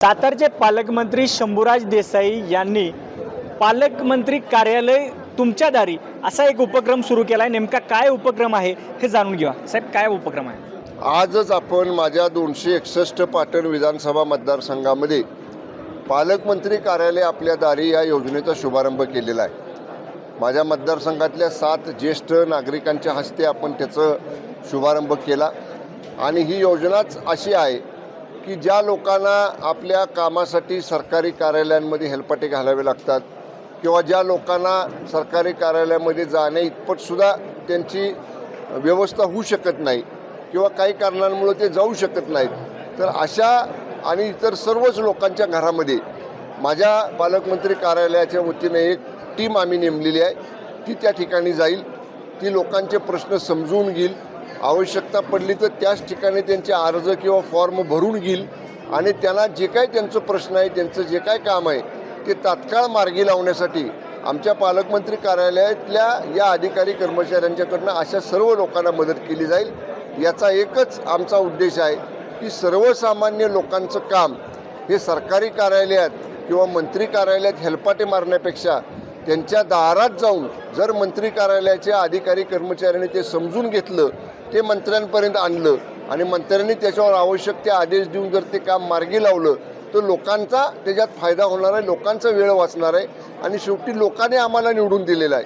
सातारचे पालकमंत्री शंभूराज देसाई यांनी पालकमंत्री कार्यालय तुमच्या दारी असा एक उपक्रम सुरू केला आहे। नेमका काय उपक्रम आहे हे जाणून घ्या। साहेब, काय उपक्रम आहे? आजच आपण माझ्या 261 पाटण विधानसभा मतदारसंघामध्ये पालकमंत्री कार्यालय आपल्या दारी या योजनेचा शुभारंभ केलेला आहे। माझ्या मतदारसंघातल्या 7 ज्येष्ठ नागरिकांच्या हस्ते आपण त्याचा शुभारंभ केला आणि ही योजनाच अशी आहे की ज्या लोकांना आपल्या कामासाठी सरकारी कार्यालयांमध्ये हेलपाटे घालावे लागतात किंवा ज्या लोकांना सरकारी कार्यालयामध्ये जाणे इतपतसुद्धा त्यांची व्यवस्था होऊ शकत नाही किंवा काही कारणांमुळे ते जाऊ शकत नाहीत, तर अशा आणि इतर सर्वच लोकांच्या घरामध्ये माझ्या पालकमंत्री कार्यालयाच्या वतीने एक टीम आम्ही नेमलेली आहे। ती त्या ठिकाणी जाईल, ती लोकांचे प्रश्न समजून घेईल, आवश्यकता पडली तर त्याच ठिकाणी त्यांचे अर्ज किंवा फॉर्म भरून घेईल आणि त्यांना जे काही त्यांचं प्रश्न आहे, त्यांचं जे काय काम आहे ते तात्काळ मार्गी लावण्यासाठी आमच्या पालकमंत्री कार्यालयातल्या या अधिकारी कर्मचाऱ्यांच्याकडनं अशा सर्व लोकांना मदत केली जाईल। याचा एकच आमचा उद्देश आहे की सर्वसामान्य लोकांचं काम हे सरकारी कार्यालयात किंवा मंत्री कार्यालयात हेलपाटे मारण्यापेक्षा त्यांच्या दारात जाऊन जर मंत्री कार्यालयाच्या अधिकारी कर्मचाऱ्यांनी ते समजून घेतलं, ते मंत्र्यांपर्यंत आणलं आणि मंत्र्यांनी त्याच्यावर आवश्यक ते आदेश देऊन जर ते काम मार्गी लावलं तर लोकांचा त्याच्यात फायदा होणार आहे, लोकांचा वेळ वाचणार आहे आणि शेवटी लोकांनी आम्हाला निवडून दिलेला आहे,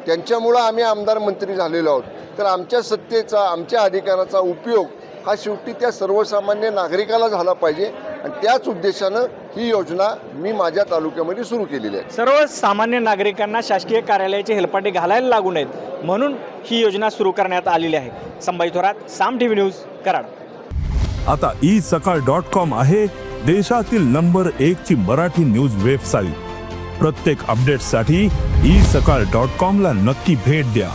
त्यांच्यामुळं आम्ही आमदार मंत्री झालेलो आहोत। तर आमच्या सत्तेचा, आमच्या अधिकाराचा उपयोग हा शेवटी त्या सर्वसामान्य नागरिकाला झाला पाहिजे आणि त्याच उद्देशानं ही योजना मी माझ्या तालुक्यामध्ये सुरू केलेली आहे। सर्वसामान्य नागरिकांना शासकीय कार्यालयाचे हेलपाटे घालायला लागू नयेत म्हणून ही योजना सुरू करण्यात आलेली आहे। संभाजी थोरात, साम टीव्ही न्यूज, कराड। आता isakal.com आहे देशातील नंबर 1 ची मराठी न्यूज वेबसाईट। प्रत्येक अपडेटसाठी isakal.com ला नक्की भेट द्या।